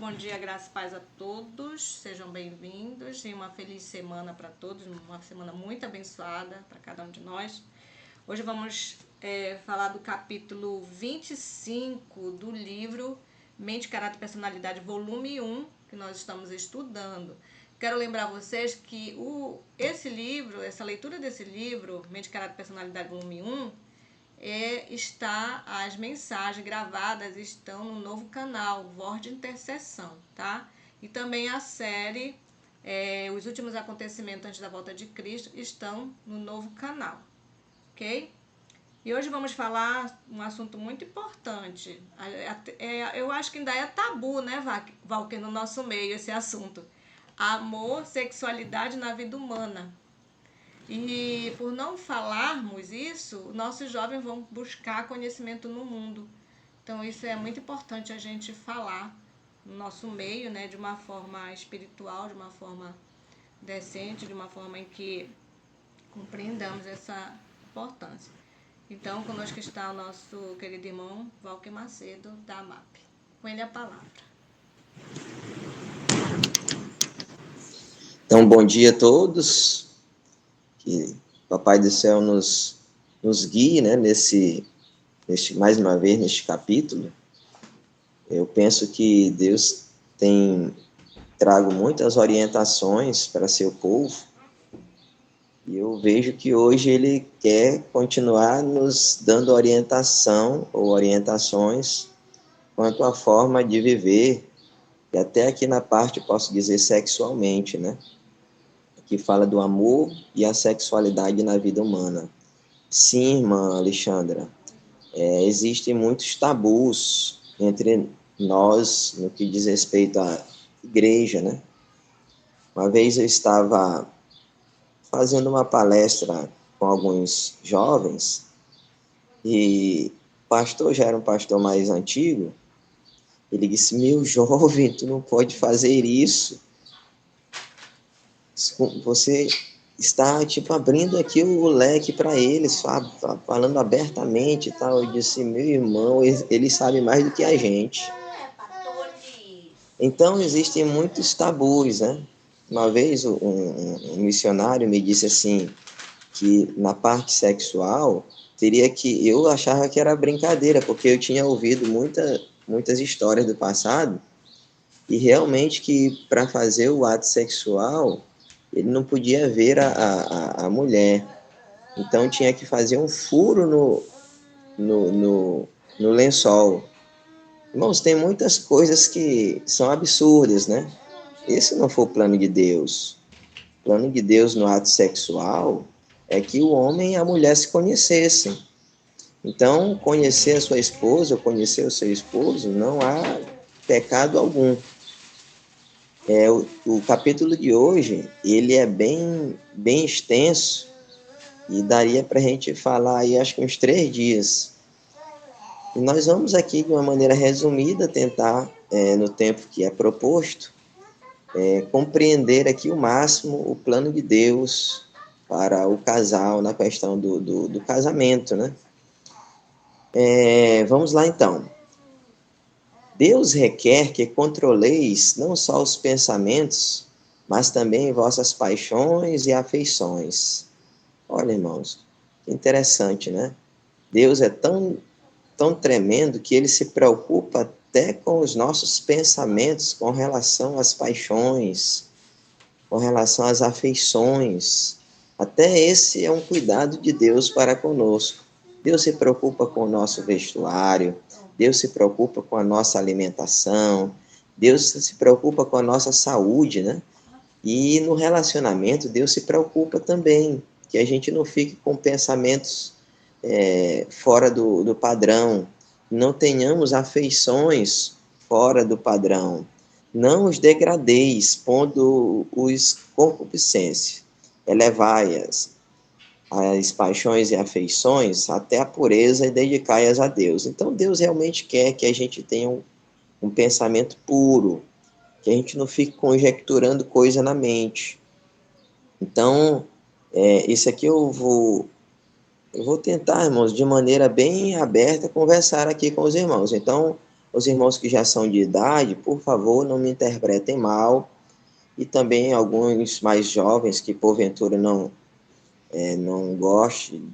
bom dia, graças e paz a todos, sejam bem-vindos e uma feliz semana para todos, uma semana muito abençoada para cada um de nós. Hoje vamos falar do capítulo 25 do livro Mente, Caráter e Personalidade, volume 1, que nós estamos estudando. Quero lembrar vocês que esse livro, essa leitura desse livro, Mente, Caráter e Personalidade, volume 1, as mensagens gravadas estão no novo canal, Voz de Intercessão, tá? E também a série Os Últimos Acontecimentos Antes da Volta de Cristo estão no novo canal, ok? E hoje vamos falar um assunto muito importante. Eu acho que ainda é tabu, né, Valker, no nosso meio, esse assunto. Amor, sexualidade na vida humana. E por não falarmos isso, nossos jovens vão buscar conhecimento no mundo. Então isso é muito importante a gente falar no nosso meio, né, de uma forma espiritual, de uma forma decente, de uma forma em que compreendamos essa importância. Então, conosco está o nosso querido irmão Valker Macedo, da AMAP. Com ele a palavra. Então, bom dia a todos. Que o Papai do Céu nos guie, né, mais uma vez, neste capítulo. Eu penso que Deus tem trago muitas orientações para seu povo, e eu vejo que hoje Ele quer continuar nos dando orientação ou orientações quanto à forma de viver, e até aqui na parte, posso dizer, sexualmente, né? Que fala do amor e a sexualidade na vida humana. Sim, irmã Alexandra, existem muitos tabus entre nós no que diz respeito à igreja, né? Uma vez eu estava fazendo uma palestra com alguns jovens e o pastor já era um pastor mais antigo. Ele disse: meu jovem, tu não pode fazer isso. Você está, tipo, abrindo aqui o leque para eles, sabe? Falando abertamente e tal. Eu disse: meu irmão, ele sabe mais do que a gente. Então, existem muitos tabus, né? Uma vez um missionário me disse assim, que na parte sexual, eu achava que era brincadeira, porque eu tinha ouvido muitas histórias do passado, e realmente que para fazer o ato sexual, ele não podia ver a mulher. Então tinha que fazer um furo no lençol. Irmãos, tem muitas coisas que são absurdas, né? Esse não foi o plano de Deus. O plano de Deus no ato sexual é que o homem e a mulher se conhecessem. Então, conhecer a sua esposa ou conhecer o seu esposo, não há pecado algum. O capítulo de hoje, ele é bem extenso, e daria para a gente falar aí, acho que uns 3 dias. E nós vamos aqui, de uma maneira resumida, tentar, no tempo que é proposto, compreender aqui o máximo o plano de Deus para o casal na questão do casamento, né? Vamos lá, então. Deus requer que controleis não só os pensamentos, mas também vossas paixões e afeições. Olha, irmãos, que interessante, né? Deus é tão tremendo que ele se preocupa até com os nossos pensamentos, com relação às paixões, com relação às afeições. Até esse é um cuidado de Deus para conosco. Deus se preocupa com o nosso vestuário, Deus se preocupa com a nossa alimentação, Deus se preocupa com a nossa saúde, né? E no relacionamento, Deus se preocupa também, que a gente não fique com pensamentos fora do padrão, não tenhamos afeições fora do padrão, não os degradeis, pondo-os concupiscência, elevai-as as paixões e afeições até a pureza e dedicai-as a Deus. Então Deus realmente quer que a gente tenha um pensamento puro, que a gente não fique conjecturando coisa na mente. Então, isso aqui eu vou tentar, irmãos, de maneira bem aberta, conversar aqui com os irmãos. Então, Os irmãos que já são de idade, por favor, não me interpretem mal, e também alguns mais jovens que porventura não gostem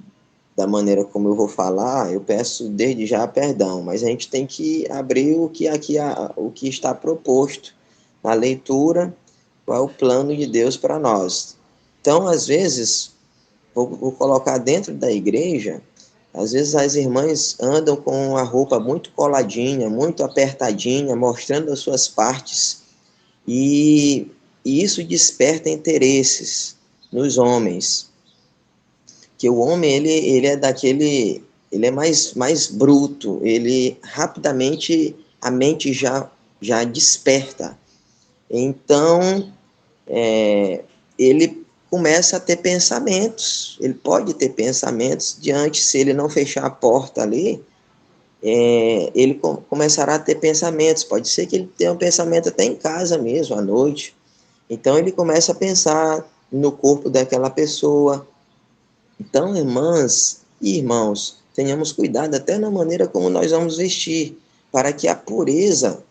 da maneira como eu vou falar, eu peço desde já perdão, mas a gente tem que abrir o que aqui o que está proposto na leitura, qual é o plano de Deus para nós. Então, às vezes, vou colocar dentro da igreja, às vezes as irmãs andam com a roupa muito coladinha, muito apertadinha, mostrando as suas partes, e, e isso desperta interesses nos homens, que o homem ele é daquele, ele é mais bruto, ele rapidamente a mente já desperta. Então ele começa a ter pensamentos, ele pode ter pensamentos diante, se ele não fechar a porta ali, ele começará a ter pensamentos, pode ser que ele tenha um pensamento até em casa mesmo, à noite. Então ele começa a pensar no corpo daquela pessoa. Então, irmãs e irmãos, tenhamos cuidado até na maneira como nós vamos vestir, para que a pureza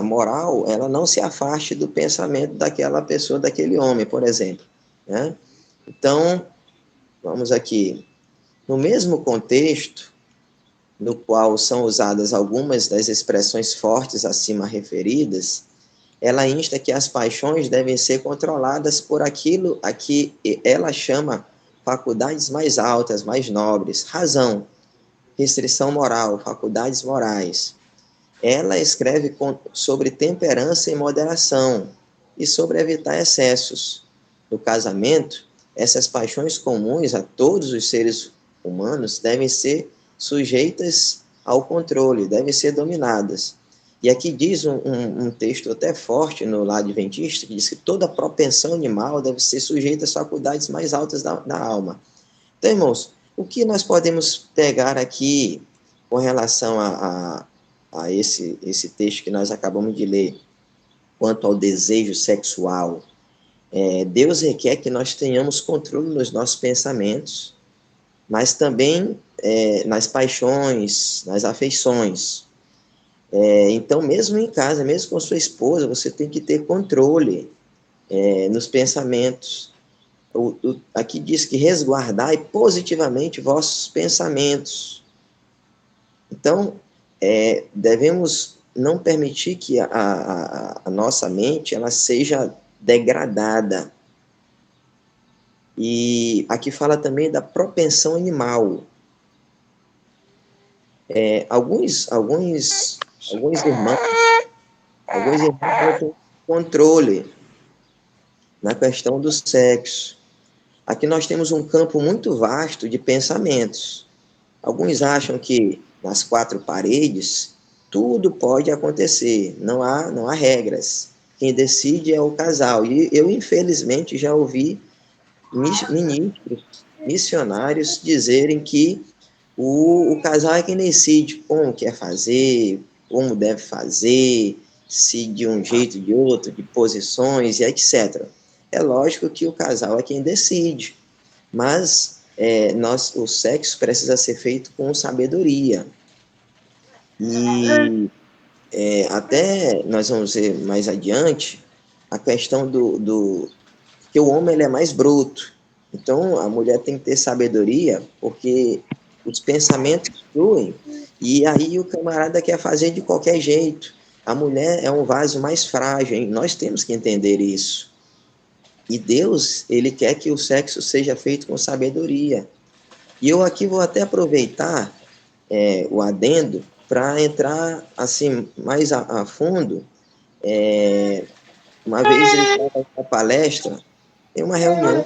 moral, ela não se afaste do pensamento daquela pessoa, daquele homem, por exemplo, né? Então, vamos aqui, no mesmo contexto no qual são usadas algumas das expressões fortes acima referidas, ela insta que as paixões devem ser controladas por aquilo a que ela chama faculdades mais altas, mais nobres, razão, restrição moral, faculdades morais. Ela escreve sobre temperança e moderação e sobre evitar excessos. No casamento, essas paixões comuns a todos os seres humanos devem ser sujeitas ao controle, devem ser dominadas. E aqui diz um texto até forte no Lar Adventista, que diz que toda propensão animal deve ser sujeita às faculdades mais altas da alma. Então, irmãos, o que nós podemos pegar aqui com relação a esse texto que nós acabamos de ler, quanto ao desejo sexual? Deus requer que nós tenhamos controle nos nossos pensamentos, mas também nas paixões, nas afeições. Então, mesmo em casa, mesmo com sua esposa, você tem que ter controle nos pensamentos. Aqui diz que resguardai positivamente vossos pensamentos. Então, devemos não permitir que a nossa mente ela seja degradada. E aqui fala também da propensão animal. Alguns irmãos têm controle na questão do sexo. Aqui nós temos um campo muito vasto de pensamentos. Alguns acham que nas quatro paredes tudo pode acontecer, não há regras. Quem decide é o casal. E eu, infelizmente, já ouvi ministros, missionários dizerem que o casal é quem decide como quer fazer, como deve fazer, se de um jeito, de outro, de posições e etc. É lógico que o casal é quem decide, mas o sexo precisa ser feito com sabedoria. E até nós vamos ver mais adiante a questão que o homem ele é mais bruto. Então, a mulher tem que ter sabedoria, porque os pensamentos fluem, e aí o camarada quer fazer de qualquer jeito. A mulher é um vaso mais frágil, hein? Nós temos que entender isso. E Deus, ele quer que o sexo seja feito com sabedoria. E eu aqui vou até aproveitar o adendo para entrar assim mais a fundo. Uma vez eu estava na palestra, em uma reunião,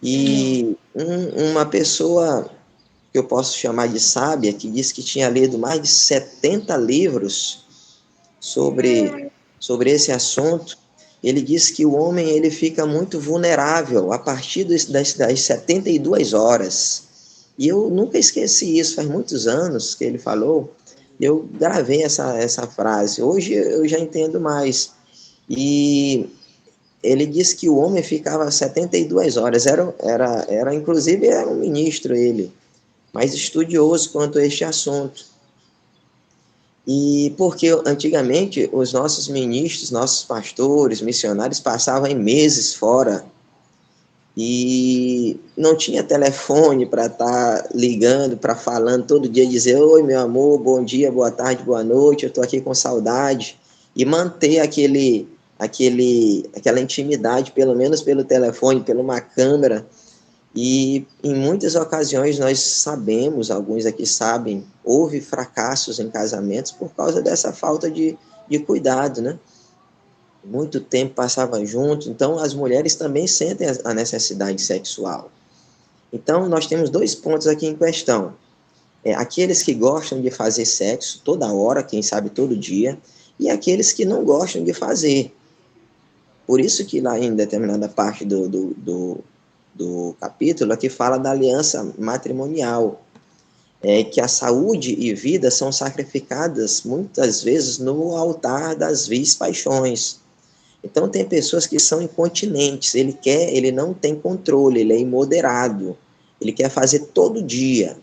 e uma pessoa que eu posso chamar de sábia, que disse que tinha lido mais de 70 livros sobre esse assunto, ele disse que o homem ele fica muito vulnerável a partir das 72 horas. E eu nunca esqueci isso, faz muitos anos que ele falou, eu gravei essa frase. Hoje eu já entendo mais. E ele disse que o homem ficava 72 horas, inclusive era um ministro ele, mas estudioso quanto a este assunto. E porque antigamente os nossos ministros, nossos pastores, missionários passavam meses fora e não tinha telefone para estar ligando, para falando todo dia, dizer: oi, meu amor, bom dia, boa tarde, boa noite, eu estou aqui com saudade, e manter aquela intimidade, pelo menos pelo telefone, pela uma câmera. E em muitas ocasiões nós sabemos, alguns aqui sabem, houve fracassos em casamentos por causa dessa falta de cuidado, né? Muito tempo passava junto, então as mulheres também sentem a necessidade sexual. Então nós temos 2 pontos aqui em questão. Aqueles que gostam de fazer sexo toda hora, quem sabe todo dia, e aqueles que não gostam de fazer. Por isso que lá em determinada parte do capítulo aqui fala da aliança matrimonial, que a saúde e vida são sacrificadas muitas vezes no altar das vis paixões. Então tem pessoas que são incontinentes, ele não tem controle, ele é imoderado, ele quer fazer todo dia.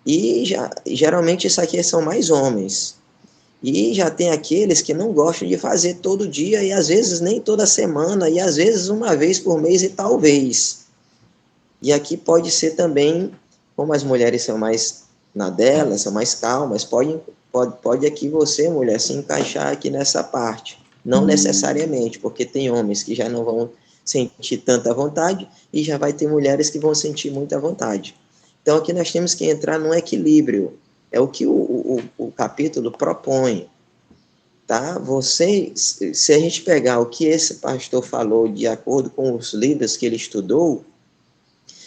E geralmente isso aqui são mais homens. E já tem aqueles que não gostam de fazer todo dia, e às vezes nem toda semana, e às vezes uma vez por mês e talvez. E aqui pode ser também, como as mulheres são mais na delas, são mais calmas, pode aqui você, mulher, se encaixar aqui nessa parte. Não necessariamente, porque tem homens que já não vão sentir tanta vontade, e já vai ter mulheres que vão sentir muita vontade. Então aqui nós temos que entrar num equilíbrio. É o que o capítulo propõe. Tá? Se a gente pegar o que esse pastor falou de acordo com os livros que ele estudou,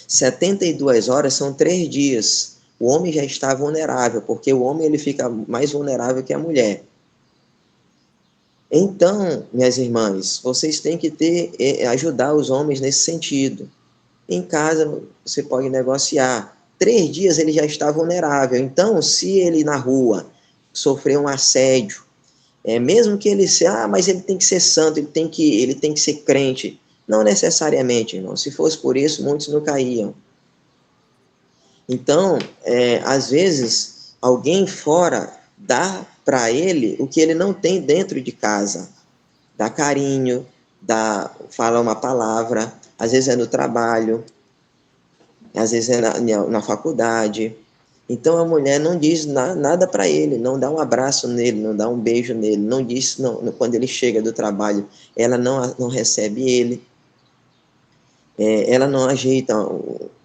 72 horas são 3 dias. O homem já está vulnerável, porque o homem ele fica mais vulnerável que a mulher. Então, minhas irmãs, vocês têm que ajudar os homens nesse sentido. Em casa, você pode negociar. 3 dias ele já está vulnerável. Então, se ele na rua sofrer um assédio, mesmo que ele seja, mas ele tem que ser santo, ele tem que ser crente. Não necessariamente, irmão. Se fosse por isso, muitos não caíam. Então, às vezes, alguém fora dá para ele o que ele não tem dentro de casa. Dá carinho, fala uma palavra, às vezes é no trabalho, às vezes é na faculdade. Então a mulher não diz nada para ele, não dá um abraço nele, não dá um beijo nele, não diz, quando ele chega do trabalho, ela não recebe ele, ela não ajeita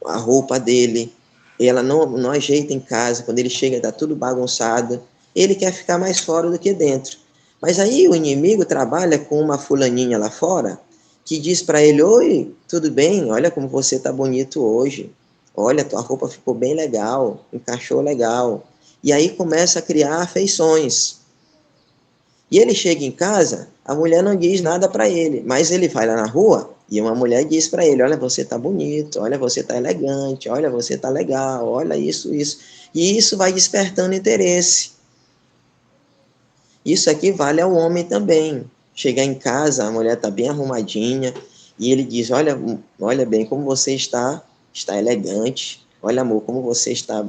a roupa dele, ela não ajeita em casa, quando ele chega está tudo bagunçado, ele quer ficar mais fora do que dentro. Mas aí o inimigo trabalha com uma fulaninha lá fora, que diz para ele: oi, tudo bem? Olha como você está bonito hoje. Olha, tua roupa ficou bem legal, encaixou legal. E aí começa a criar afeições. E ele chega em casa, a mulher não diz nada para ele, mas ele vai lá na rua e uma mulher diz para ele: olha, você está bonito, olha, você está elegante, olha, você está legal, olha isso. E isso vai despertando interesse. Isso aqui vale ao homem também. Chegar em casa, a mulher está bem arrumadinha, e ele diz: olha bem como você está elegante, olha amor, como você está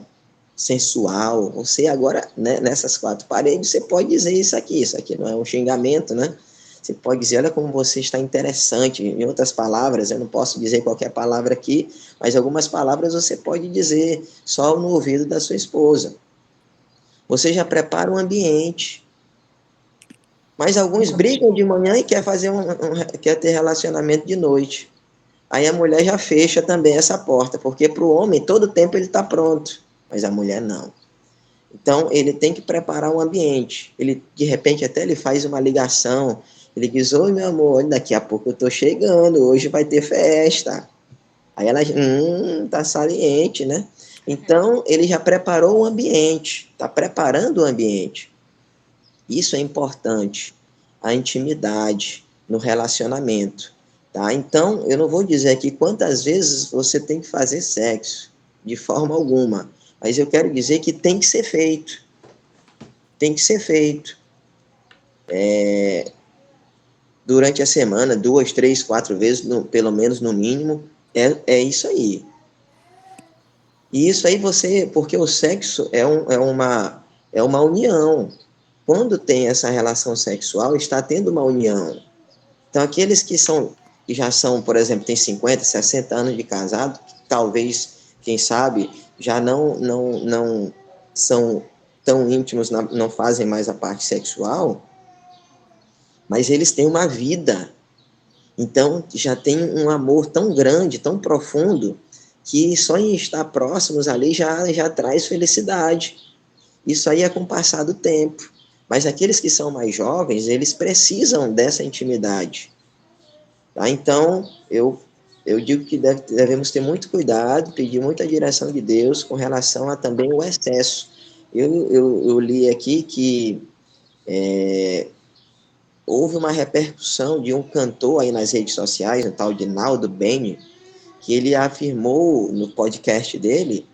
sensual. Você agora, né, nessas 4 paredes, você pode dizer isso aqui não é um xingamento, né? Você pode dizer: olha como você está interessante. Em outras palavras, eu não posso dizer qualquer palavra aqui, mas algumas palavras você pode dizer só no ouvido da sua esposa. Você já prepara um ambiente. Mas alguns brigam de manhã e quer ter relacionamento de noite. Aí a mulher já fecha também essa porta, porque para o homem todo tempo ele está pronto, mas a mulher não. Então ele tem que preparar o ambiente. Ele de repente até ele faz uma ligação. Ele diz: oi meu amor, daqui a pouco eu estou chegando, hoje vai ter festa. Aí ela, tá saliente, né? Então ele já preparou o ambiente, está preparando o ambiente. Isso é importante, a intimidade no relacionamento, tá? Então, eu não vou dizer aqui quantas vezes você tem que fazer sexo, de forma alguma, mas eu quero dizer que tem que ser feito. Tem que ser feito. Durante a semana, 2, 3, 4 vezes, pelo menos no mínimo, é isso aí. E isso aí porque o sexo é é uma união. Quando tem essa relação sexual, está tendo uma união. Então, aqueles que já são, por exemplo, têm 50, 60 anos de casado, talvez, quem sabe, já não são tão íntimos, não fazem mais a parte sexual, mas eles têm uma vida. Então, já tem um amor tão grande, tão profundo, que só em estar próximos ali já traz felicidade. Isso aí é com o passar do tempo. Mas aqueles que são mais jovens, eles precisam dessa intimidade. Tá? Então, eu digo que devemos ter muito cuidado, pedir muita direção de Deus com relação a também o excesso. Eu li aqui que houve uma repercussão de um cantor aí nas redes sociais, um tal de Naldo Bene, que ele afirmou no podcast dele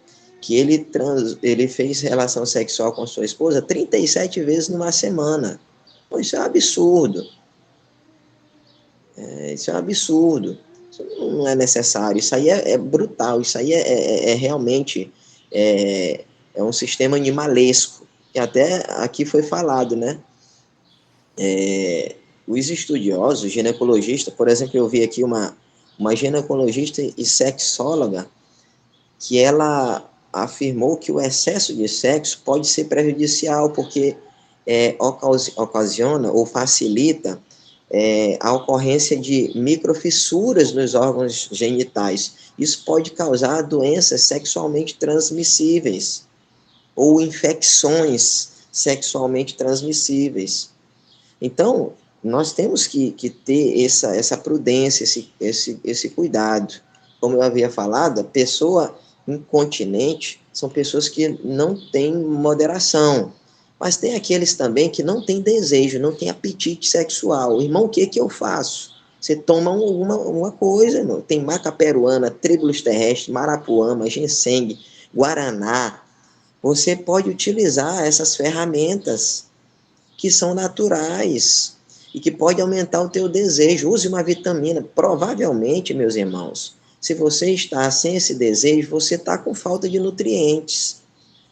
que ele fez relação sexual com sua esposa 37 vezes numa semana. Pô, isso é um absurdo. Isso é um absurdo. Isso não é necessário. Isso aí é brutal. Isso aí realmente é um sistema animalesco. E até aqui foi falado, né? Os estudiosos, ginecologistas, por exemplo, eu vi aqui uma ginecologista e sexóloga que ela afirmou que o excesso de sexo pode ser prejudicial porque ocasiona ou facilita a ocorrência de microfissuras nos órgãos genitais. Isso pode causar doenças sexualmente transmissíveis ou infecções sexualmente transmissíveis. Então, nós temos que ter essa prudência, esse cuidado. Como eu havia falado, a pessoa incontinente são pessoas que não têm moderação. Mas tem aqueles também que não têm desejo, não têm apetite sexual. Irmão, o que eu faço? Você toma uma coisa, irmão. Tem maca peruana, tribulus terrestre, marapuama, ginseng, guaraná. Você pode utilizar essas ferramentas que são naturais e que pode aumentar o teu desejo. Use uma vitamina. Provavelmente, meus irmãos, se você está sem esse desejo, você está com falta de nutrientes.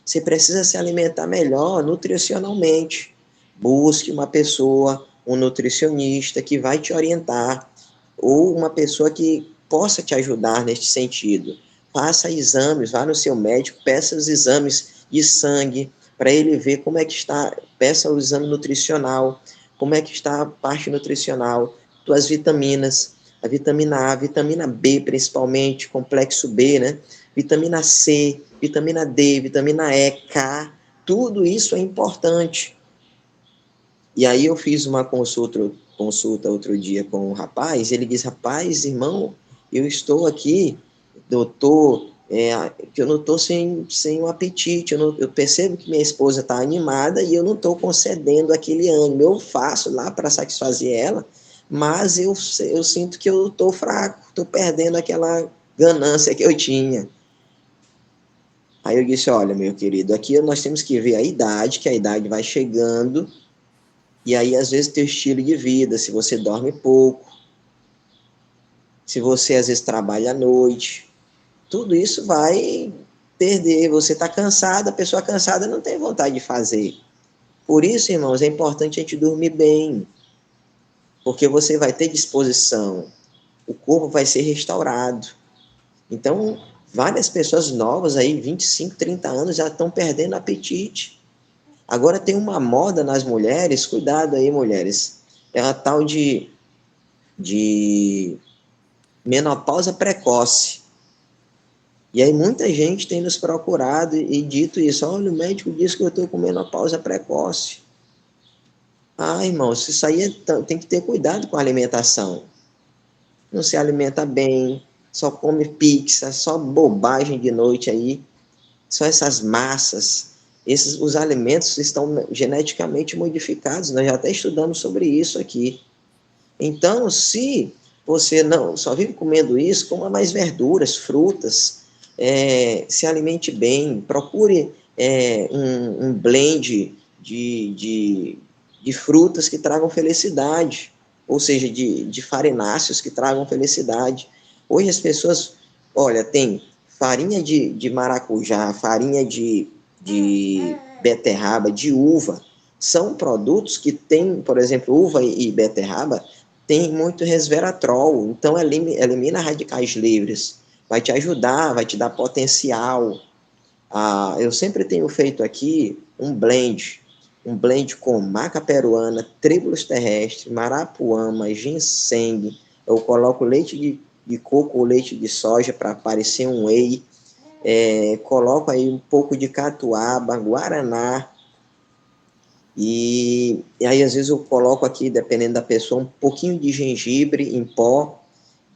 Você precisa se alimentar melhor nutricionalmente. Busque uma pessoa, um nutricionista que vai te orientar, ou uma pessoa que possa te ajudar neste sentido. Faça exames, vá no seu médico, peça os exames de sangue, para ele ver como é que está, peça o exame nutricional, como é que está a parte nutricional, tuas vitaminas, a vitamina A, a vitamina B principalmente, complexo B, né? Vitamina C, vitamina D, vitamina E, K, tudo isso é importante. E aí eu fiz uma consulta outro dia com um rapaz, ele disse, rapaz, irmão, eu estou aqui, doutor, que eu não estou sem um apetite, eu percebo que minha esposa está animada e eu não estou concedendo aquele ânimo, eu faço lá para satisfazer ela, mas eu sinto que eu estou fraco, estou perdendo aquela ganância que eu tinha. Aí eu disse, olha, meu querido, aqui nós temos que ver a idade, que a idade vai chegando, e aí às vezes teu estilo de vida, se você dorme pouco, se você às vezes trabalha à noite, tudo isso vai perder, você está cansado, a pessoa cansada não tem vontade de fazer. Por isso, irmãos, é importante a gente dormir bem, porque você vai ter disposição, o corpo vai ser restaurado. Então, várias pessoas novas aí, 25, 30 anos, já estão perdendo apetite. Agora tem uma moda nas mulheres, cuidado aí, mulheres, é a tal de menopausa precoce. E aí muita gente tem nos procurado e dito isso, olha, o médico disse que eu estou com menopausa precoce. Ah, irmãos, isso aí tem que ter cuidado com a alimentação. Não se alimenta bem, só come pizza, só bobagem de noite aí, só essas massas. Os alimentos estão geneticamente modificados, nós já até estudamos sobre isso aqui. Então, se você não só vive comendo isso, coma mais verduras, frutas, se alimente bem, procure um blend de frutas que tragam felicidade, ou seja, de farináceos que tragam felicidade. Hoje as pessoas, olha, tem farinha de maracujá, farinha de beterraba, de uva. São produtos que têm, por exemplo, uva e beterraba, tem muito resveratrol, então elimina radicais livres, vai te ajudar, vai te dar potencial. Eu sempre tenho feito aqui um blend com maca peruana, tribulus terrestre, marapuama, ginseng, eu coloco leite de coco ou leite de soja para parecer um whey, coloco aí um pouco de catuaba, guaraná, e aí às vezes eu coloco aqui, dependendo da pessoa, um pouquinho de gengibre em pó,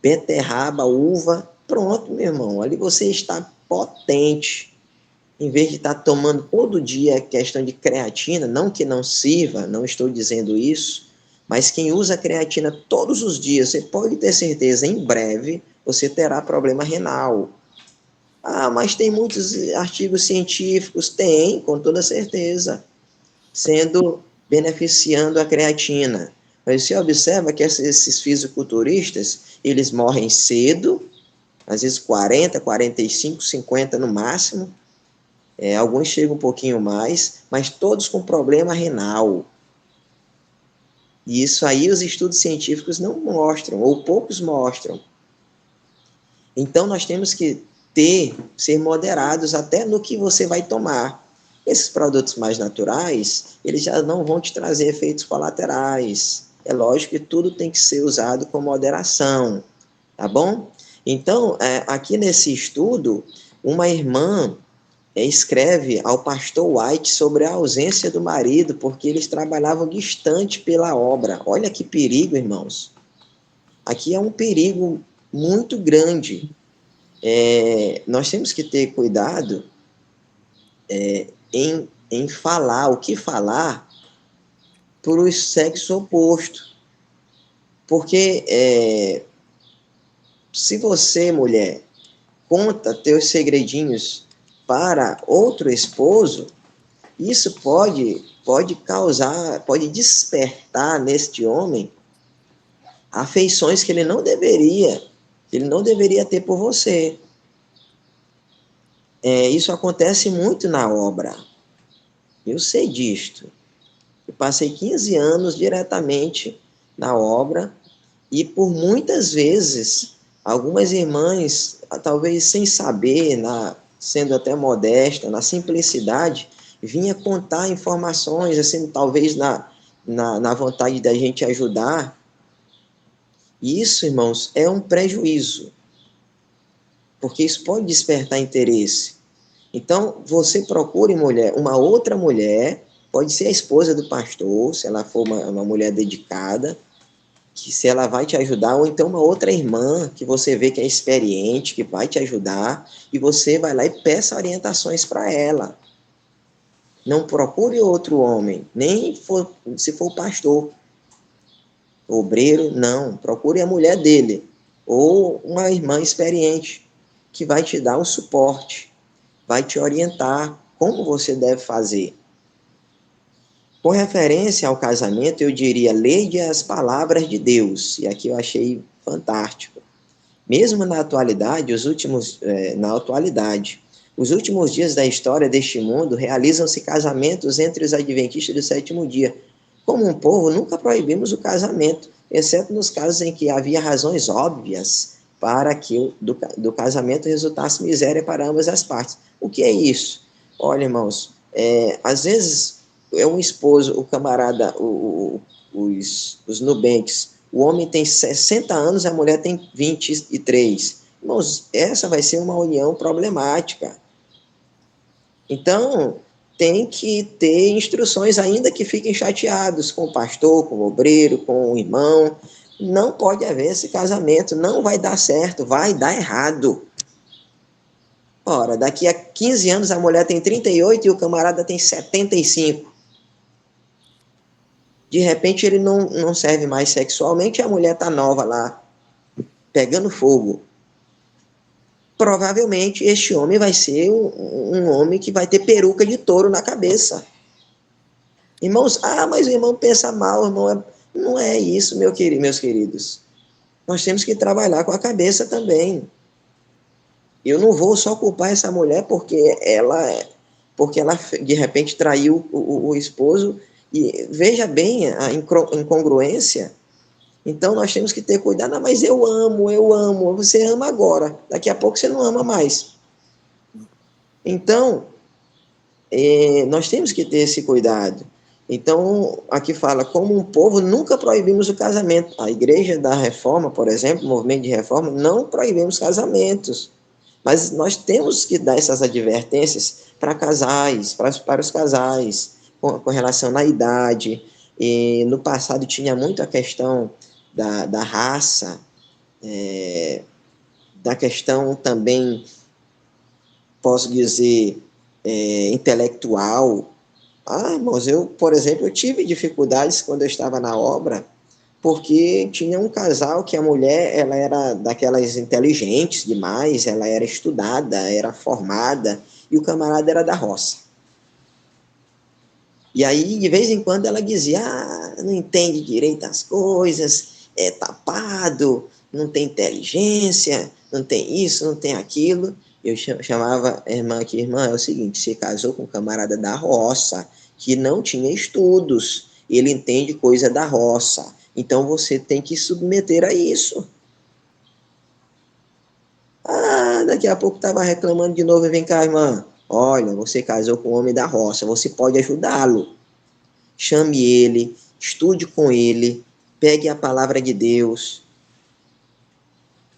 beterraba, uva, pronto, meu irmão, ali você está potente. Em vez de estar tomando todo dia questão de creatina, não que não sirva, não estou dizendo isso, mas quem usa creatina todos os dias, você pode ter certeza, em breve você terá problema renal. Mas tem muitos artigos científicos, tem, com toda certeza, beneficiando a creatina. Mas você observa que esses fisiculturistas, eles morrem cedo, às vezes 40, 45, 50 no máximo, alguns chegam um pouquinho mais, mas todos com problema renal. E isso aí os estudos científicos não mostram, ou poucos mostram. Então nós temos que ser moderados até no que você vai tomar. Esses produtos mais naturais, eles já não vão te trazer efeitos colaterais. É lógico que tudo tem que ser usado com moderação, tá bom? Então, aqui nesse estudo, uma irmã escreve ao pastor White sobre a ausência do marido, porque eles trabalhavam distante pela obra. Olha que perigo, irmãos. Aqui é um perigo muito grande. Nós temos que ter cuidado em falar, o que falar para o sexo oposto. Porque se você, mulher, conta teus segredinhos para outro esposo, isso pode causar, pode despertar neste homem afeições que ele não deveria ter por você. Isso acontece muito na obra. Eu sei disto. Eu passei 15 anos diretamente na obra e por muitas vezes, algumas irmãs, talvez sem saber, sendo até modesta, na simplicidade, vinha contar informações, assim, talvez na vontade da gente ajudar. E isso, irmãos, é um prejuízo, porque isso pode despertar interesse. Então, você procure uma outra mulher, pode ser a esposa do pastor, se ela for uma mulher dedicada, que se ela vai te ajudar, ou então uma outra irmã que você vê que é experiente, que vai te ajudar, e você vai lá e peça orientações para ela. Não procure outro homem, nem se for pastor, obreiro, não. Procure a mulher dele, ou uma irmã experiente, que vai te dar um suporte, vai te orientar como você deve fazer. Com referência ao casamento, eu diria, leia as palavras de Deus, e aqui eu achei fantástico. Mesmo na atualidade, os últimos dias da história deste mundo, realizam-se casamentos entre os adventistas do sétimo dia. Como um povo, nunca proibimos o casamento, exceto nos casos em que havia razões óbvias para que do casamento resultasse miséria para ambas as partes. O que é isso? Olha, irmãos, às vezes é um esposo, o camarada, os nubentes, o homem tem 60 anos, a mulher tem 23. Irmãos, essa vai ser uma união problemática. Então, tem que ter instruções, ainda que fiquem chateados com o pastor, com o obreiro, com o irmão. Não pode haver esse casamento, não vai dar certo, vai dar errado. Ora, daqui a 15 anos a mulher tem 38 e o camarada tem 75. De repente ele não serve mais sexualmente e a mulher está nova lá, pegando fogo. Provavelmente este homem vai ser um homem que vai ter peruca de touro na cabeça. Irmãos, mas o irmão pensa mal, irmão. Não é isso, meus queridos. Nós temos que trabalhar com a cabeça também. Eu não vou só culpar essa mulher porque ela porque ela, de repente, traiu o esposo, e veja bem a incongruência. Então, nós temos que ter cuidado. Mas eu amo. Você ama agora. Daqui a pouco você não ama mais. Então, nós temos que ter esse cuidado. Então, aqui fala, como um povo, nunca proibimos o casamento. A Igreja da Reforma, por exemplo, o movimento de reforma, não proibimos casamentos. Mas nós temos que dar essas advertências para casais, para os casais, com relação à idade. E no passado tinha muito a questão da raça, da questão também, posso dizer, intelectual. Irmãos, eu, por exemplo, eu tive dificuldades quando eu estava na obra, porque tinha um casal que a mulher, ela era daquelas inteligentes demais, ela era estudada, era formada, e o camarada era da roça. E aí, de vez em quando, ela dizia, não entende direito as coisas, é tapado, não tem inteligência, não tem isso, não tem aquilo. Eu chamava a irmã aqui, irmã, é o seguinte, você casou com um camarada da roça, que não tinha estudos, ele entende coisa da roça, então você tem que submeter a isso. Daqui a pouco estava reclamando de novo, vem cá, irmã, olha, você casou com um homem da roça, você pode ajudá-lo. Chame ele, estude com ele, pegue a palavra de Deus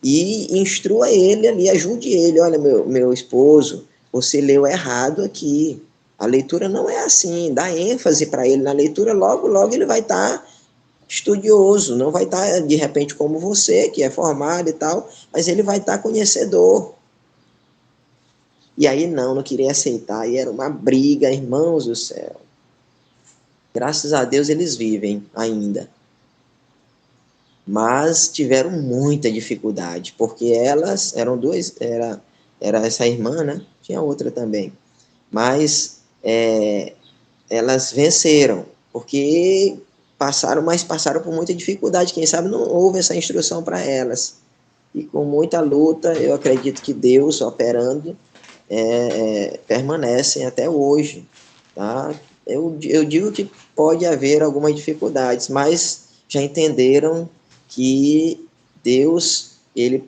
e instrua ele ali, ajude ele. Olha, meu esposo, você leu errado aqui. A leitura não é assim, dá ênfase para ele na leitura, logo, logo ele vai estar estudioso, não vai estar de repente como você, que é formado e tal, mas ele vai estar conhecedor. E aí não queria aceitar, e era uma briga, irmãos do céu. Graças a Deus eles vivem ainda. Mas tiveram muita dificuldade, porque elas eram duas, era essa irmã, né? Tinha outra também. Mas elas venceram, porque passaram por muita dificuldade. Quem sabe não houve essa instrução para elas. E com muita luta, eu acredito que Deus operando permanecem até hoje. Tá? Eu digo que pode haver algumas dificuldades, mas já entenderam que Deus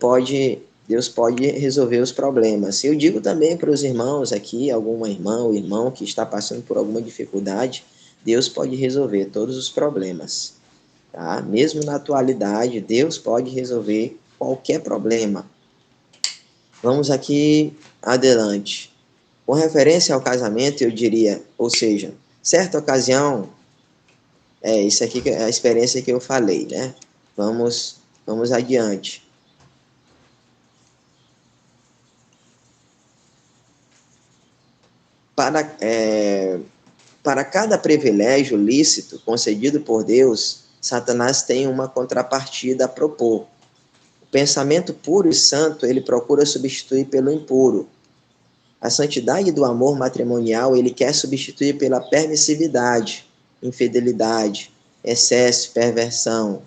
pode resolver os problemas. Eu digo também para os irmãos aqui, alguma irmã ou irmão que está passando por alguma dificuldade, Deus pode resolver todos os problemas. Tá? Mesmo na atualidade, Deus pode resolver qualquer problema. Vamos aqui adelante. Com referência ao casamento, eu diria, ou seja, certa ocasião, isso aqui é a experiência que eu falei, né? Vamos adiante. Para cada privilégio lícito concedido por Deus, Satanás tem uma contrapartida a propor. O pensamento puro e santo ele procura substituir pelo impuro. A santidade do amor matrimonial ele quer substituir pela permissividade, infidelidade, excesso, perversão,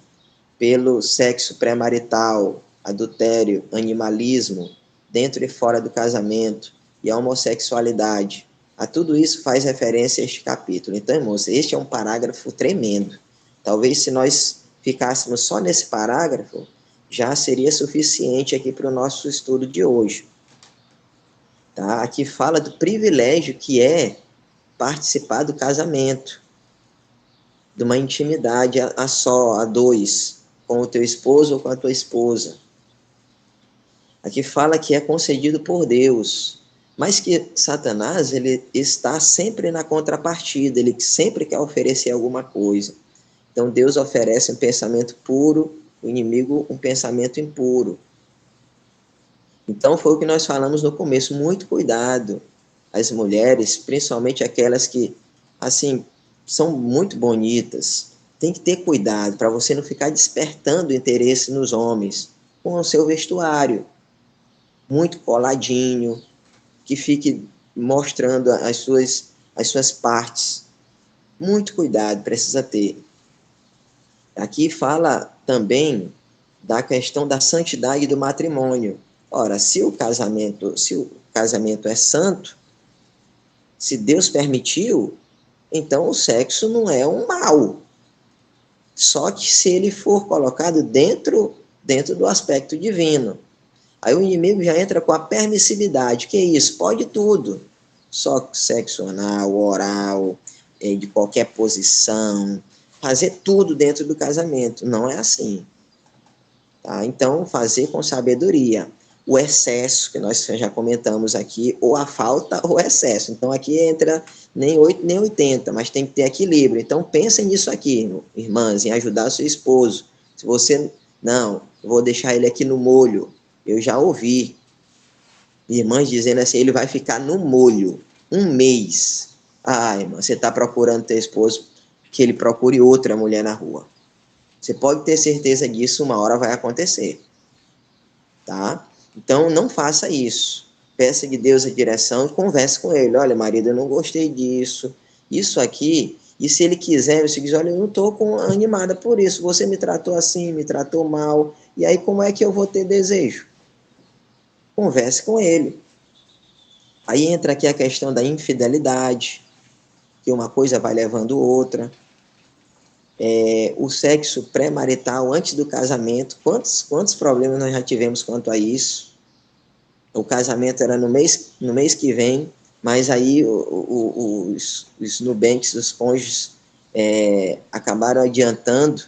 pelo sexo pré-marital, adultério, animalismo, dentro e fora do casamento, e a homossexualidade. A tudo isso faz referência a este capítulo. Então, irmãos, este é um parágrafo tremendo. Talvez se nós ficássemos só nesse parágrafo, já seria suficiente aqui para o nosso estudo de hoje. Tá? Aqui fala do privilégio que é participar do casamento, de uma intimidade a só, a dois, com o teu esposo ou com a tua esposa. Aqui fala que é concedido por Deus, mas que Satanás ele está sempre na contrapartida, ele sempre quer oferecer alguma coisa. Então Deus oferece um pensamento puro, o inimigo um pensamento impuro. Então foi o que nós falamos no começo, muito cuidado. As mulheres, principalmente aquelas que, assim, são muito bonitas, tem que ter cuidado para você não ficar despertando interesse nos homens com o seu vestuário muito coladinho, que fique mostrando as suas partes. Muito cuidado precisa ter. Aqui fala também da questão da santidade do matrimônio. Ora, se o casamento é santo, Se Deus permitiu, então o sexo não é um mal. Só que se ele for colocado dentro do aspecto divino. Aí o inimigo já entra com a permissividade. Que é isso? Pode tudo. Só sexo anal, oral, de qualquer posição. Fazer tudo dentro do casamento. Não é assim. Tá? Então, fazer com sabedoria. O excesso, que nós já comentamos aqui, ou a falta ou o excesso. Então, aqui entra nem 8 nem 80, mas tem que ter equilíbrio. Então, pensem nisso aqui, irmãs, em ajudar o seu esposo. Se você, não, vou deixar ele aqui no molho. Eu já ouvi irmãs dizendo assim, ele vai ficar no molho 1 mês. Ah, irmã, você está procurando ter esposo, que ele procure outra mulher na rua. Você pode ter certeza disso, uma hora vai acontecer. Tá? Então, não faça isso. Peça de Deus a direção e converse com ele. Olha, marido, eu não gostei disso. Isso aqui, e se ele quiser, você diz, olha, eu não estou animada por isso. Você me tratou assim, me tratou mal. E aí, como é que eu vou ter desejo? Converse com ele. Aí entra aqui a questão da infidelidade, que uma coisa vai levando outra. O sexo pré-marital antes do casamento, quantos problemas nós já tivemos quanto a isso? O casamento era no mês que vem, mas aí os nubenques, os cônjuges, acabaram adiantando,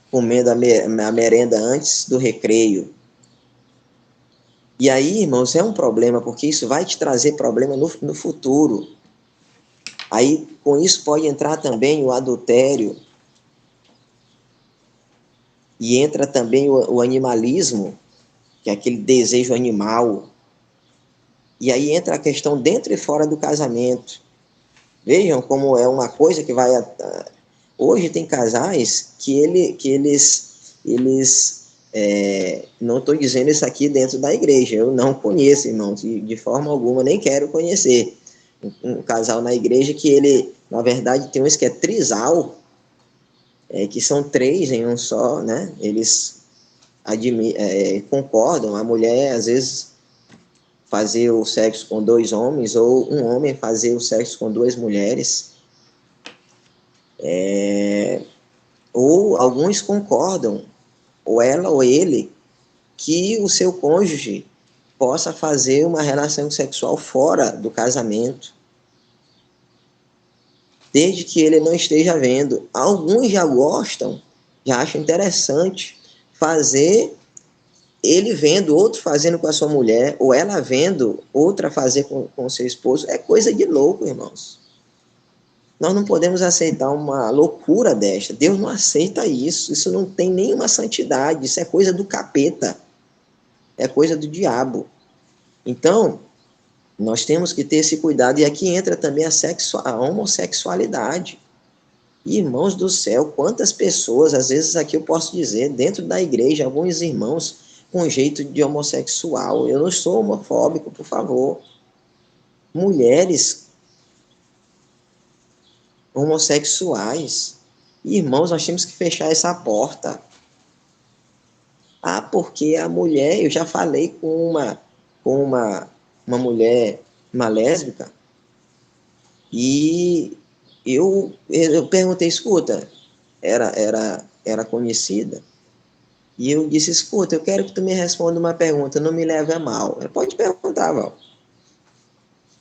comendo a merenda antes do recreio. E aí, irmãos, é um problema, porque isso vai te trazer problema no futuro. Aí, com isso, pode entrar também o adultério, e entra também o animalismo, que é aquele desejo animal. E aí entra a questão dentro e fora do casamento. Vejam como é uma coisa que vai... Hoje tem casais que eles não estou dizendo isso aqui dentro da igreja, eu não conheço, irmãos, de forma alguma, nem quero conhecer. Um casal na igreja que ele, na verdade, tem uns que é trisal, que são 3 em um só, né? Eles concordam, a mulher, às vezes, fazer o sexo com 2 homens, ou um homem fazer o sexo com 2 mulheres. Ou alguns concordam, ou ela ou ele, que o seu cônjuge possa fazer uma relação sexual fora do casamento, desde que ele não esteja vendo. Alguns já gostam, já acham interessante fazer ele vendo outro fazendo com a sua mulher, ou ela vendo outra fazer com o seu esposo. É coisa de louco, irmãos. Nós não podemos aceitar uma loucura desta. Deus não aceita isso. Isso não tem nenhuma santidade. Isso é coisa do capeta. É coisa do diabo. Então, nós temos que ter esse cuidado. E aqui entra também a homossexualidade. Irmãos do céu, quantas pessoas, às vezes aqui eu posso dizer, dentro da igreja, alguns irmãos com jeito de homossexual. Eu não sou homofóbico, por favor. Mulheres homossexuais. Irmãos, nós temos que fechar essa porta. Ah, porque a mulher, eu já falei com uma mulher, uma lésbica, e eu perguntei, escuta, era conhecida, e eu disse, escuta, eu quero que tu me responda uma pergunta, não me leve a mal. Ela pode perguntar, Val.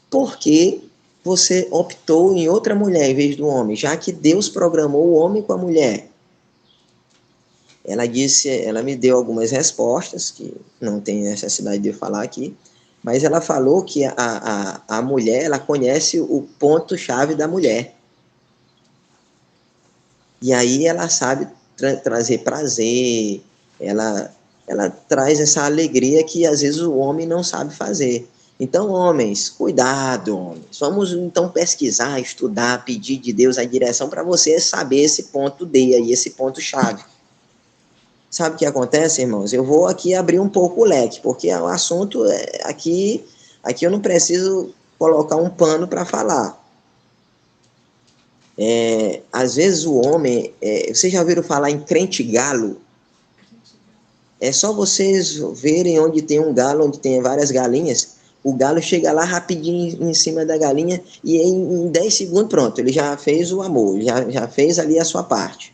Por que você optou em outra mulher em vez do homem, já que Deus programou o homem com a mulher? Ela me deu algumas respostas, que não tem necessidade de eu falar aqui, mas ela falou que a mulher, ela conhece o ponto-chave da mulher. E aí ela sabe trazer prazer, ela traz essa alegria que às vezes o homem não sabe fazer. Então, homens, cuidado, homens. Vamos então pesquisar, estudar, pedir de Deus a direção para você saber esse ponto D aí, esse ponto-chave. Sabe o que acontece, irmãos? Eu vou aqui abrir um pouco o leque, porque o assunto aqui eu não preciso colocar um pano para falar. Às vezes o homem... vocês já ouviram falar em crente galo? É só vocês verem onde tem um galo, onde tem várias galinhas. O galo chega lá rapidinho em cima da galinha e em 10 segundos, pronto, ele já fez o amor, já fez ali a sua parte.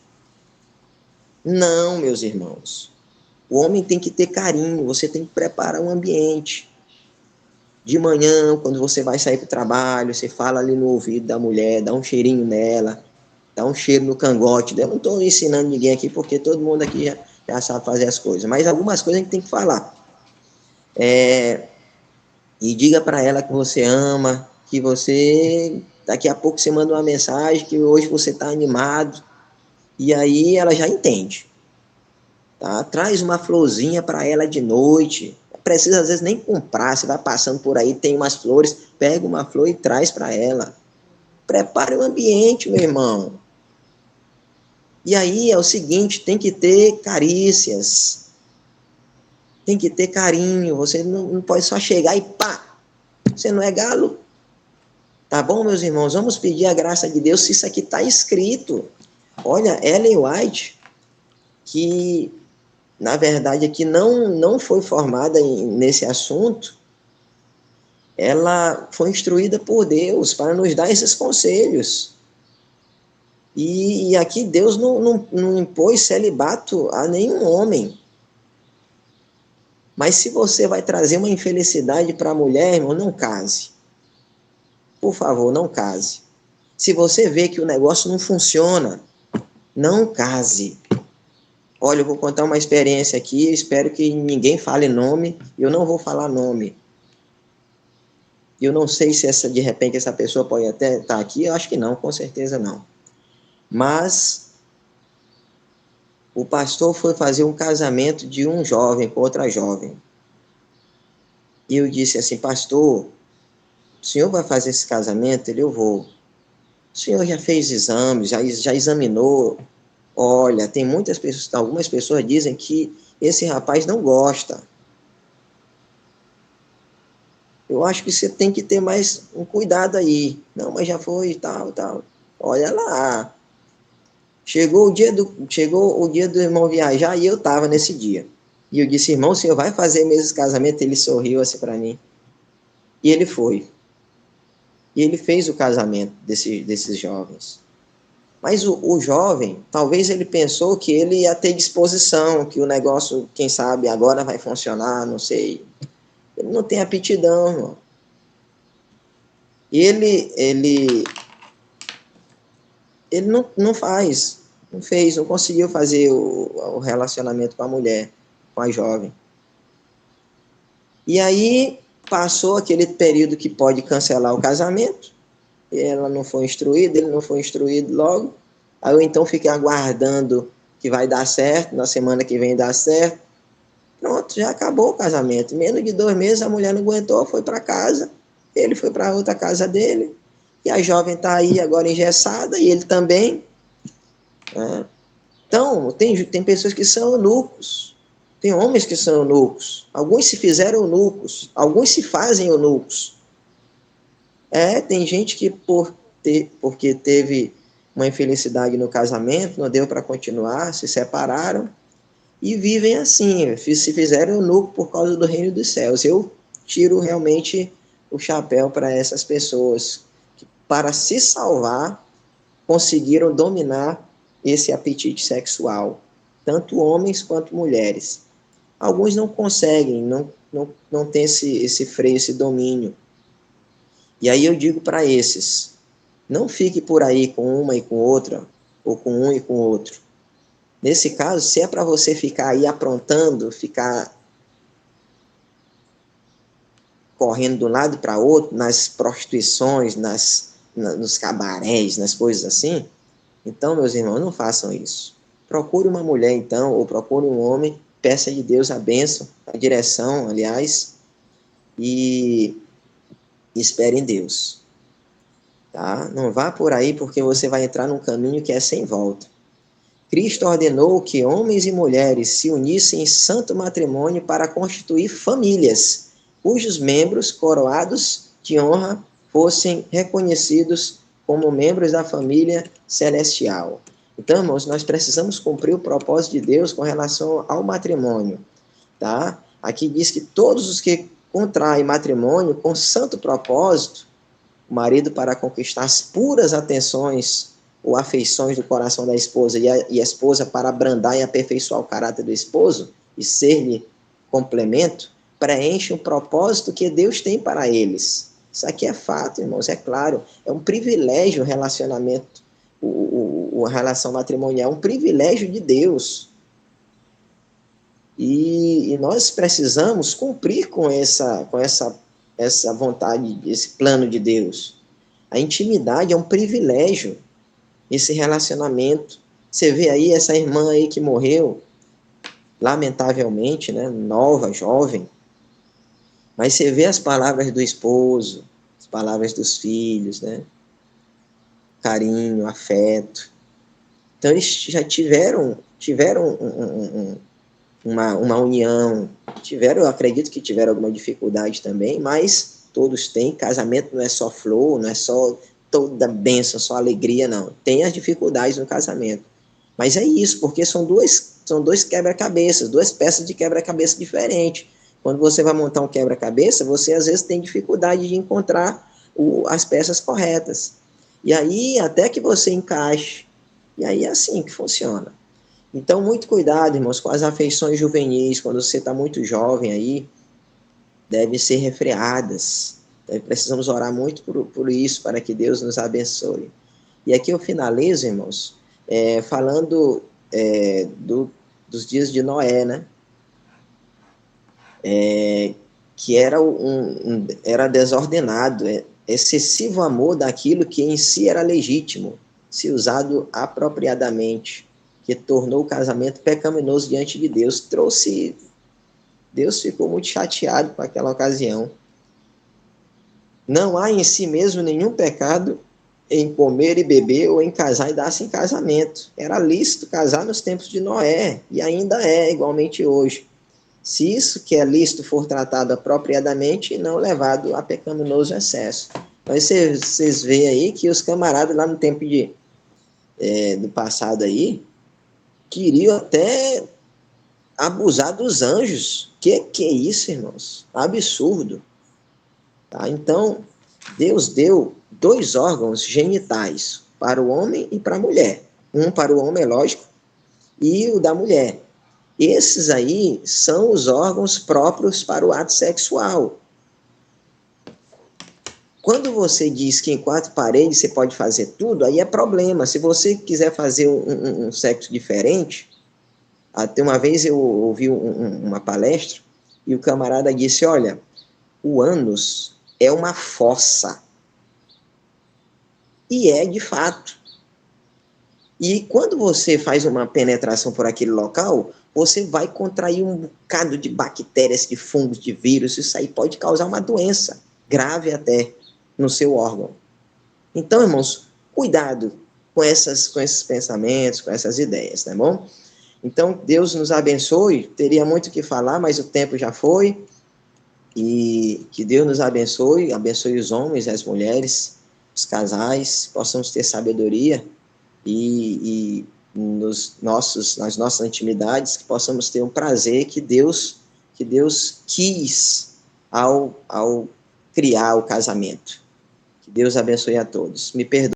Não, meus irmãos. O homem tem que ter carinho, você tem que preparar o ambiente. De manhã, quando você vai sair para o trabalho, você fala ali no ouvido da mulher, dá um cheirinho nela, dá um cheiro no cangote. Eu não estou ensinando ninguém aqui, porque todo mundo aqui já sabe fazer as coisas. Mas algumas coisas a gente tem que falar. E diga para ela que você ama, que você... Daqui a pouco você manda uma mensagem que hoje você está animado. E aí ela já entende. Tá? Traz uma florzinha para ela de noite. Precisa às vezes nem comprar, você vai passando por aí, tem umas flores, pega uma flor e traz para ela. Prepare o ambiente, meu irmão. E aí é o seguinte, tem que ter carícias. Tem que ter carinho, você não pode só chegar e pá, você não é galo. Tá bom, meus irmãos? Vamos pedir a graça de Deus se isso aqui está escrito. Olha, Ellen White, que na verdade aqui não foi formada nesse assunto, ela foi instruída por Deus para nos dar esses conselhos. E aqui Deus não impôs celibato a nenhum homem. Mas se você vai trazer uma infelicidade para a mulher, irmão, não case. Por favor, não case. Se você vê que o negócio não funciona, não case. Olha, eu vou contar uma experiência aqui, espero que ninguém fale nome, eu não vou falar nome. Eu não sei se de repente essa pessoa pode até estar aqui, eu acho que não, com certeza não. Mas o pastor foi fazer um casamento de um jovem com outra jovem. E eu disse assim, pastor, o senhor vai fazer esse casamento? Ele, eu vou. O senhor já fez exames, já examinou? Olha, tem muitas pessoas, algumas pessoas dizem que esse rapaz não gosta. Eu acho que você tem que ter mais um cuidado aí. Não, mas já foi e tal. Olha lá. Chegou o dia do irmão viajar e eu estava nesse dia. E eu disse, irmão, o senhor vai fazer mesmo esse casamento? Ele sorriu assim para mim. E ele foi. E ele fez o casamento desses jovens. Mas o jovem, talvez ele pensou que ele ia ter disposição, que o negócio, quem sabe, agora vai funcionar, não sei. Ele não tem aptidão, irmão. Ele não fez, não conseguiu fazer o relacionamento com a mulher, com a jovem. E aí passou aquele período que pode cancelar o casamento, e ela não foi instruída, ele não foi instruído logo, aí eu então fiquei aguardando que vai dar certo, na semana que vem dar certo. Pronto, já acabou o casamento. Menos de 2 meses a mulher não aguentou, foi para casa, ele foi para outra casa dele, e a jovem está aí agora engessada, e ele também. Né? Então, tem pessoas que são eunucos, tem homens que são eunucos, alguns se fizeram eunucos, alguns se fazem eunucos. Tem gente que porque teve uma infelicidade no casamento, não deu para continuar, se separaram, e vivem assim, se fizeram eunuco por causa do reino dos céus. Eu tiro realmente o chapéu para essas pessoas que, para se salvar, conseguiram dominar esse apetite sexual, tanto homens quanto mulheres. Alguns não conseguem, não tem esse freio, esse domínio. E aí eu digo para esses, não fique por aí com uma e com outra, ou com um e com outro. Nesse caso, se é para você ficar aí aprontando, ficar correndo de um lado para outro, nas prostituições, nos cabarés, nas coisas assim, então, meus irmãos, não façam isso. Procure uma mulher, então, ou procure um homem, peça de Deus a bênção, a direção, aliás, e espere em Deus. Tá? Não vá por aí porque você vai entrar num caminho que é sem volta. Cristo ordenou que homens e mulheres se unissem em santo matrimônio para constituir famílias, cujos membros coroados de honra fossem reconhecidos como membros da família celestial. Então, irmãos, nós precisamos cumprir o propósito de Deus com relação ao matrimônio, tá? Aqui diz que todos os que contrai matrimônio com santo propósito, o marido para conquistar as puras atenções ou afeições do coração da esposa e a esposa para abrandar e aperfeiçoar o caráter do esposo e ser-lhe complemento, preenche o propósito que Deus tem para eles. Isso aqui é fato, irmãos, é claro. É um privilégio o relacionamento, a relação matrimonial, é um privilégio de Deus. E nós precisamos cumprir com essa vontade, esse plano de Deus. A intimidade é um privilégio, esse relacionamento. Você vê aí essa irmã aí que morreu, lamentavelmente, né, nova, jovem, mas você vê as palavras do esposo, as palavras dos filhos, né, carinho, afeto. Então eles já tiveram uma união, eu acredito que tiveram alguma dificuldade também, mas todos têm. Casamento não é só flor, não é só toda bênção, só alegria, não. Tem as dificuldades no casamento. Mas é isso, porque são dois quebra-cabeças, duas peças de quebra-cabeça diferentes. Quando você vai montar um quebra-cabeça, você às vezes tem dificuldade de encontrar as peças corretas. E aí, até que você encaixe, e aí é assim que funciona. Então, muito cuidado, irmãos, com as afeições juvenis, quando você está muito jovem aí, devem ser refreadas. Precisamos orar muito por isso, para que Deus nos abençoe. E aqui eu finalizo, irmãos, falando dos dias de Noé, né? Que era desordenado, excessivo amor daquilo que em si era legítimo, se usado apropriadamente, que tornou o casamento pecaminoso diante de Deus. Deus ficou muito chateado com aquela ocasião. Não há em si mesmo nenhum pecado em comer e beber ou em casar e dar-se em casamento. Era lícito casar nos tempos de Noé, e ainda é igualmente hoje. Se isso que é lícito for tratado apropriadamente e não levado a pecaminoso excesso. Mas vocês veem aí que os camaradas lá no tempo do passado aí, queriam até abusar dos anjos. Que é isso, irmãos? Absurdo. Tá? Então, Deus deu 2 órgãos genitais para o homem e para a mulher. Um para o homem, é lógico, e o da mulher. Esses aí são os órgãos próprios para o ato sexual. Quando você diz que em 4 paredes você pode fazer tudo, aí é problema. Se você quiser fazer um sexo diferente, até uma vez eu ouvi uma palestra e o camarada disse, olha, o ânus é uma fossa. E é de fato. E quando você faz uma penetração por aquele local, você vai contrair um bocado de bactérias, de fungos, de vírus. Isso aí pode causar uma doença grave até no seu órgão. Então, irmãos, cuidado com esses pensamentos, com essas ideias, tá bom? Então, Deus nos abençoe. Teria muito o que falar, mas o tempo já foi. E que Deus nos abençoe os homens, as mulheres, os casais, possamos ter sabedoria e nas nossas intimidades, que possamos ter um prazer que Deus quis ao criar o casamento. Que Deus abençoe a todos. Me perdoe.